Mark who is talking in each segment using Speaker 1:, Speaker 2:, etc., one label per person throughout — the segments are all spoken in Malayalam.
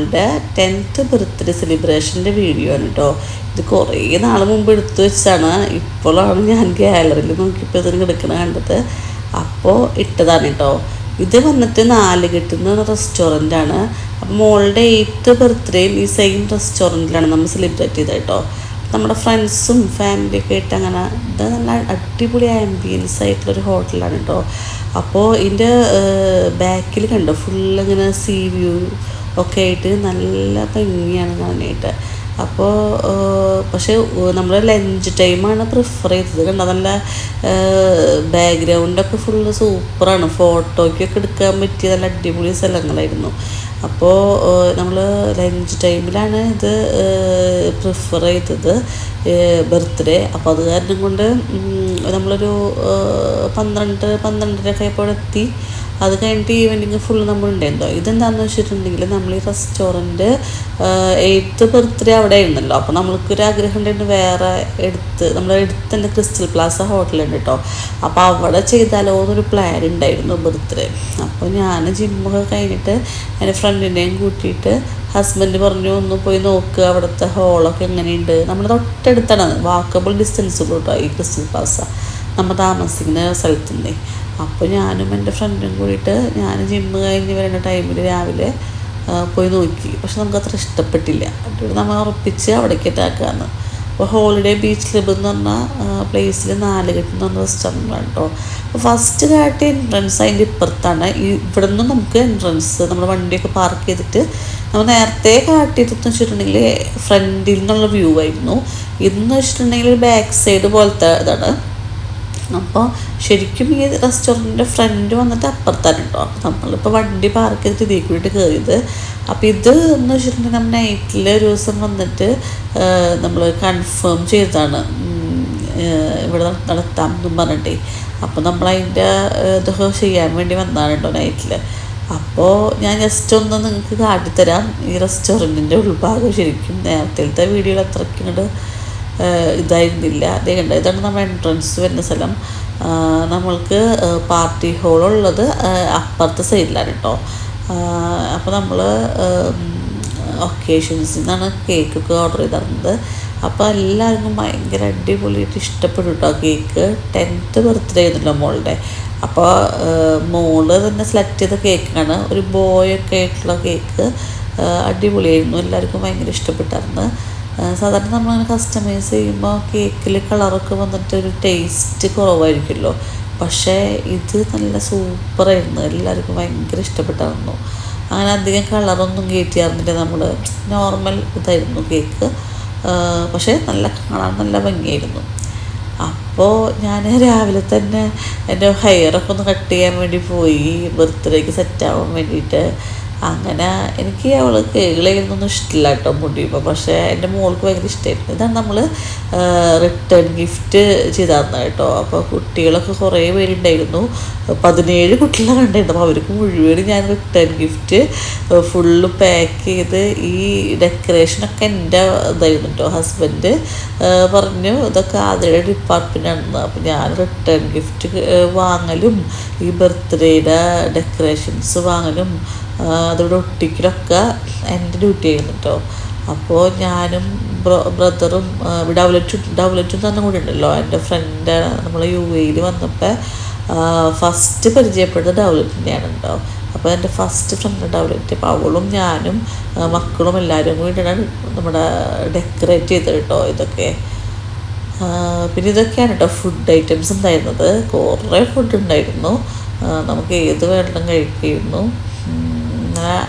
Speaker 1: മോളുടെ 10th ബർത്ത്ഡേ സെലിബ്രേഷൻ്റെ വീഡിയോ ആണ് കേട്ടോ. ഇത് കുറേ നാൾ മുമ്പ് എടുത്തു വെച്ചാണ്. ഇപ്പോഴാണ് ഞാൻ ഗാലറിയിൽ നോക്കിയപ്പോൾ ഇതിന് കിടക്കണ കണ്ടത്. അപ്പോൾ ഇട്ടതാണ് കേട്ടോ. ഇത് വന്നിട്ട് നാലുകെട്ടുന്ന റെസ്റ്റോറൻ്റാണ്. അപ്പോൾ മോളുടെ 8th ബർത്ത്ഡേയും ഈ സെയിം റെസ്റ്റോറൻറ്റിലാണ് നമ്മൾ സെലിബ്രേറ്റ് ചെയ്തത് കേട്ടോ. നമ്മുടെ ഫ്രണ്ട്സും ഫാമിലിയൊക്കെ ആയിട്ട് അങ്ങനെ ഇത് നല്ല അടിപൊളി ആംബിയൻസ് ആയിട്ടുള്ളൊരു ഹോട്ടലാണ് കേട്ടോ. അപ്പോൾ ഇതിൻ്റെ ബാക്കിൽ കണ്ടോ ഫുള്ളിങ്ങനെ സീ വ്യൂ ഒക്കെ ആയിട്ട് നല്ല ഭംഗിയാണ് കാണാനായിട്ട്. അപ്പോൾ പക്ഷേ നമ്മൾ ലഞ്ച് ടൈമാണ് പ്രിഫർ ചെയ്തത്. കണ്ടോ നല്ല ബാക്ക്ഗ്രൗണ്ടൊക്കെ ഫുള്ള് സൂപ്പറാണ്. ഫോട്ടോയ്ക്കൊക്കെ എടുക്കാൻ പറ്റിയ നല്ല അടിപൊളി സ്ഥലങ്ങളായിരുന്നു. അപ്പോൾ നമ്മൾ ലഞ്ച് ടൈമിലാണ് ഇത് പ്രിഫർ ചെയ്തത് ബർത്ത്ഡേ. അപ്പോൾ അത് കാരണം കൊണ്ട് നമ്മളൊരു 12-12:30 ആയപ്പോൾ എത്തി. അത് കഴിഞ്ഞിട്ട് ഈവനിങ് ഫുള്ള് നമ്മളുണ്ടായിരുന്നോ. ഇതെന്താണെന്ന് വെച്ചിട്ടുണ്ടെങ്കിൽ നമ്മൾ ഈ റെസ്റ്റോറൻറ്റ് 8th ബർത്ത്ഡേ അവിടെ ആയിരുന്നല്ലോ. അപ്പോൾ നമ്മൾക്കൊരു ആഗ്രഹം ഉണ്ടായിരുന്നു വേറെ നമ്മുടെ അടുത്ത് തന്നെ ക്രിസ്റ്റൽ പ്ലാസ ഹോട്ടലുണ്ട് കേട്ടോ. അപ്പോൾ അവിടെ ചെയ്താലോ എന്നൊരു പ്ലാൻ ഉണ്ടായിരുന്നു ബർത്ത്ഡേ. അപ്പോൾ ഞാൻ ജിമ്മൊക്കെ കഴിഞ്ഞിട്ട് എൻ്റെ ഫ്രണ്ടിനെയും കൂട്ടിയിട്ട് ഹസ്ബൻഡ് പറഞ്ഞു ഒന്ന് പോയി നോക്കുക അവിടുത്തെ ഹോളൊക്കെ എങ്ങനെയുണ്ട്. നമ്മുടെ തൊട്ടടുത്താണ്, വാക്കബിൾ ഡിസ്റ്റൻസുള്ളൂ കേട്ടോ ഈ ക്രിസ്റ്റൽ പ്ലാസ നമ്മൾ താമസിക്കുന്ന സ്ഥലത്തുനിന്നേ. അപ്പോൾ ഞാനും എൻ്റെ ഫ്രണ്ടും കൂടിയിട്ട് ഞാൻ ജിമ്മ് കഴിഞ്ഞ് വരുന്ന ടൈമിൽ രാവിലെ പോയി നോക്കി. പക്ഷെ നമുക്കത്ര ഇഷ്ടപ്പെട്ടില്ല. നമ്മൾ ഉറപ്പിച്ച് അവിടേക്ക് ഇട്ടാക്കാമെന്ന്. അപ്പോൾ ഹോളിഡേ ബീച്ച് ക്ലബ്ബ് എന്ന് പറഞ്ഞ പ്ലേസിൽ നാലുകെട്ട് എന്ന് പറഞ്ഞ റെസ്റ്റോറൻറ്റാണ് കേട്ടോ. അപ്പോൾ ഫസ്റ്റ് കാട്ടിയ എൻട്രൻസ് അതിൻ്റെ ഇപ്പുറത്താണ്. ഇവിടെ നിന്നും നമുക്ക് എൻട്രൻസ് നമ്മുടെ വണ്ടിയൊക്കെ പാർക്ക് ചെയ്തിട്ട് നമ്മൾ നേരത്തെ കാട്ടിയതെന്ന് വെച്ചിട്ടുണ്ടെങ്കിൽ ഫ്രണ്ടിൽ നിന്നുള്ള വ്യൂ ആയിരുന്നു. ഇതെന്ന് വെച്ചിട്ടുണ്ടെങ്കിൽ ബാക്ക് സൈഡ് പോലത്തെ ഇതാണ്. അപ്പോൾ ശരിക്കും ഈ റെസ്റ്റോറൻറ്റിൻ്റെ ഫ്രണ്ട് വന്നിട്ട് അപ്പുറത്താണ് കേട്ടോ. അപ്പോൾ നമ്മളിപ്പോൾ വണ്ടി പാർക്ക് ചെയ്തിട്ട് ഇതിൽ കൂടിയിട്ട് കയറിയത്. അപ്പോൾ ഇത് എന്ന് വെച്ചിട്ടുണ്ടെങ്കിൽ നമ്മൾ നൈറ്റിൽ ഒരു ദിവസം വന്നിട്ട് നമ്മൾ കൺഫേം ചെയ്തതാണ് ഇവിടെ നടത്താം എന്നും പറഞ്ഞിട്ടേ. അപ്പോൾ നമ്മളതിൻ്റെ ഇതൊക്കെ ചെയ്യാൻ വേണ്ടി വന്നതാണ് കേട്ടോ നൈറ്റിൽ. അപ്പോൾ ഞാൻ ജസ്റ്റ് ഒന്ന് നിങ്ങൾക്ക് കാട്ടിത്തരാം ഈ റെസ്റ്റോറൻറ്റിൻ്റെ ഉൾഭാഗം. ശരിക്കും നേരത്തെ വീഡിയോയിൽ അത്രയ്ക്കും ഇങ്ങോട്ട് ഇതായിരുന്നില്ല. അതേ കണ്ട ഇതാണ് നമ്മുടെ എൻട്രൻസ് വരുന്ന സ്ഥലം. നമ്മൾക്ക് പാർട്ടി ഹോളുള്ളത് അപ്പുറത്തെ സൈഡിലാണ് കേട്ടോ. അപ്പോൾ നമ്മൾ ഒക്കേഷൻസിൽ നിന്നാണ് കേക്കൊക്കെ ഓർഡർ ചെയ്തിരുന്നത്. അപ്പോൾ എല്ലാവർക്കും ഭയങ്കര അടിപൊളിയായിട്ട് ഇഷ്ടപ്പെട്ടു കേട്ടോ കേക്ക്. 10th ബർത്ത്ഡേ ആയിരുന്നല്ലോ മോളുടെ. അപ്പോൾ മോള് തന്നെ സെലക്ട് ചെയ്ത കേക്കാണ്, ഒരു ബോയൊക്കെ ആയിട്ടുള്ള കേക്ക്. അടിപൊളിയായിരുന്നു, എല്ലാവർക്കും ഭയങ്കര ഇഷ്ടപ്പെട്ടായിരുന്നു. സാധാരണ നമ്മളങ്ങനെ കസ്റ്റമൈസ് ചെയ്യുമ്പോൾ കേക്കിൽ കളറൊക്കെ വന്നിട്ട് ഒരു ടേസ്റ്റ് കുറവായിരിക്കുമല്ലോ. പക്ഷേ ഇത് നല്ല സൂപ്പറായിരുന്നു, എല്ലാവർക്കും ഭയങ്കര ഇഷ്ടപ്പെട്ടായിരുന്നു. അങ്ങനെ അധികം കളറൊന്നും കയറ്റിയായിരുന്നില്ല, നമ്മൾ നോർമൽ ഇതായിരുന്നു കേക്ക്. പക്ഷേ കാണാൻ നല്ല ഭംഗിയായിരുന്നു. അപ്പോൾ ഞാൻ രാവിലെ തന്നെ എൻ്റെ ഹെയറൊക്കെ ഒന്ന് കട്ട് ചെയ്യാൻ വേണ്ടി പോയി ബർത്ത്ഡേക്ക് സെറ്റാവാൻ വേണ്ടിയിട്ട്. അങ്ങനെ എനിക്ക് അവൾ കേളയൊന്നും ഇഷ്ടമില്ല കേട്ടോ മുടിയുമ്പോൾ. പക്ഷേ എൻ്റെ മോൾക്ക് ഭയങ്കര ഇഷ്ടമായിരുന്നു. ഇതാണ് നമ്മൾ റിട്ടേൺ ഗിഫ്റ്റ് ചെയ്തായിരുന്നു കേട്ടോ. അപ്പോൾ കുട്ടികളൊക്കെ കുറേ പേരുണ്ടായിരുന്നു, 17 കുട്ടികളെ കണ്ടായിരുന്നു. അപ്പോൾ അവർക്ക് മുഴുവൻ ഞാൻ റിട്ടേൺ ഗിഫ്റ്റ് ഫുള്ള് പാക്ക് ചെയ്ത് ഈ ഡെക്കറേഷനൊക്കെ എൻ്റെ ഇതായിരുന്നു കേട്ടോ. ഹസ്ബൻഡ് പറഞ്ഞു ഇതൊക്കെ ആദ്യയുടെ ഡിപ്പാർട്ട്മെൻറ്റാണെന്ന്. അപ്പോൾ ഞാൻ റിട്ടേൺ ഗിഫ്റ്റ് വാങ്ങലും ഈ ബർത്ത്ഡേയുടെ ഡെക്കറേഷൻസ് വാങ്ങലും അതിവിടെ ഒട്ടിക്കലൊക്കെ എൻ്റെ ഡ്യൂട്ടി ആയിരുന്നു കേട്ടോ. അപ്പോൾ ഞാനും ബ്രദറും ഡൗലറ്റും തന്നെ കൂടി ഉണ്ടല്ലോ എൻ്റെ ഫ്രണ്ട്. നമ്മൾ UAE വന്നപ്പോൾ ഫസ്റ്റ് പരിചയപ്പെട്ടത് ഡൗലറ്റിൻ്റെയാണ് കേട്ടോ. അപ്പോൾ എൻ്റെ ഫസ്റ്റ് ഫ്രണ്ട് ഡൗലറ്റ്. അപ്പോൾ അവളും ഞാനും മക്കളും എല്ലാവരും കൂടിയിട്ടാണ് നമ്മുടെ ഡെക്കറേറ്റ് ചെയ്തത് കേട്ടോ ഇതൊക്കെ. പിന്നെ ഇതൊക്കെയാണ് കേട്ടോ ഫുഡ് ഐറ്റംസ് ഉണ്ടായിരുന്നത്. കുറേ ഫുഡ് ഉണ്ടായിരുന്നു, നമുക്ക് ഏത് വേണം കഴിക്കുന്നു.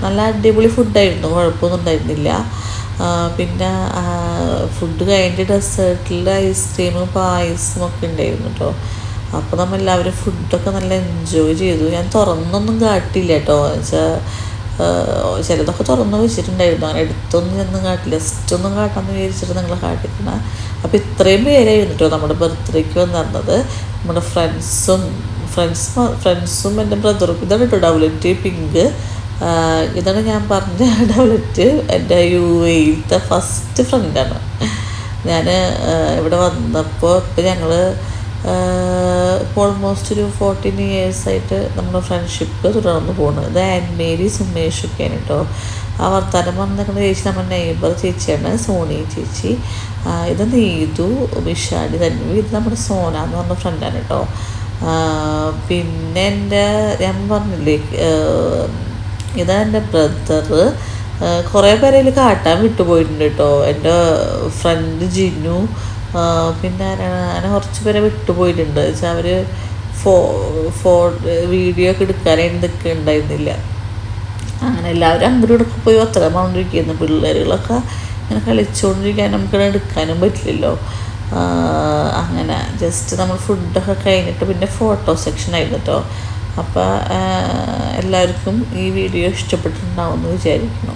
Speaker 1: നല്ല അടിപൊളി ഫുഡായിരുന്നു, കുഴപ്പമൊന്നും ഉണ്ടായിരുന്നില്ല. പിന്നെ ഫുഡ് കഴിഞ്ഞിട്ട് ഡെസേർട്ടിൽ ഐസ്ക്രീമും പായസവും ഒക്കെ ഉണ്ടായിരുന്നു കേട്ടോ. അപ്പോൾ നമ്മളെല്ലാവരും ഫുഡൊക്കെ നല്ല എൻജോയ് ചെയ്തു. ഞാൻ തുറന്നൊന്നും കാട്ടില്ല കേട്ടോ, വെച്ചാൽ ചിലതൊക്കെ തുറന്ന് വെച്ചിട്ടുണ്ടായിരുന്നു. അങ്ങനെ എടുത്തൊന്നും ചെന്നും കാട്ടില്ല, ജസ്റ്റൊന്നും കാട്ടാമെന്ന് വിചാരിച്ചിട്ട് നിങ്ങൾ കാട്ടിക്കണം. അപ്പോൾ ഇത്രയും പേരായിരുന്നു കേട്ടോ നമ്മുടെ ബർത്ത്ഡേക്ക് വന്നിരുന്നത്. നമ്മുടെ ഫ്രണ്ട്സും എൻ്റെ ബ്രദറും. ഇതാണ് കേട്ടോ ഡൗലറ്റ് പിങ്ക്. ഇതാണ് ഞാൻ പറഞ്ഞ ഡൗലറ്റ്, എൻ്റെ UAE ഫസ്റ്റ് ഫ്രണ്ടാണ്. ഞാൻ ഇവിടെ വന്നപ്പോൾ ഇപ്പം ഞങ്ങൾ ഇപ്പോൾ ഓൾമോസ്റ്റ് ഒരു 14 years ആയിട്ട് നമ്മുടെ ഫ്രണ്ട്ഷിപ്പ് തുടർന്ന് പോകുന്നത്. ഇത് ആൻമേരി സുമേഷൊക്കെയാണ് കേട്ടോ. ആ വർത്താനം പറഞ്ഞിരിക്കുന്ന ചേച്ചി നമ്മുടെ നെയ്ബർ ചേച്ചിയാണ്, സോണി ചേച്ചി. ഇത് നീതു, വിഷാലി, തന്വി. ഇത് നമ്മുടെ സോന എന്ന് പറഞ്ഞ ഫ്രണ്ടാണ് കേട്ടോ. പിന്നെ ഞാൻ പറഞ്ഞില്ലേ, ഇതാണ് എൻ്റെ ബ്രദറ്. കുറേ പേരെ അതിൽ കാട്ടാൻ വിട്ടുപോയിട്ടുണ്ട് കേട്ടോ. എൻ്റെ ഫ്രണ്ട് ജിനു, പിന്നെ അങ്ങനെ കുറച്ച് പേരെ വിട്ടുപോയിട്ടുണ്ട്. വെച്ചാൽ അവർ വീഡിയോ ഒക്കെ എടുക്കാനായിട്ട് നിൽക്കുന്നുണ്ടായിരുന്നില്ല. അങ്ങനെ എല്ലാവരും അങ്ങോട്ടും ഇടയ്ക്ക് പോയി ഒത്തരം പറഞ്ഞിരിക്കുന്നു. പിള്ളേരുകളൊക്കെ ഇങ്ങനെ കളിച്ചുകൊണ്ടിരിക്കാൻ നമുക്ക് എടുക്കാനും പറ്റില്ലല്ലോ. അങ്ങനെ ജസ്റ്റ് നമ്മൾ ഫുഡൊക്കെ കഴിഞ്ഞിട്ട് പിന്നെ ഫോട്ടോ സെക്ഷൻ ആയിരുന്നു കേട്ടോ. അപ്പോൾ എല്ലാവർക്കും ഈ വീഡിയോ ഇഷ്ടപ്പെട്ടിട്ടുണ്ടാവുമെന്ന് വിചാരിക്കുന്നു.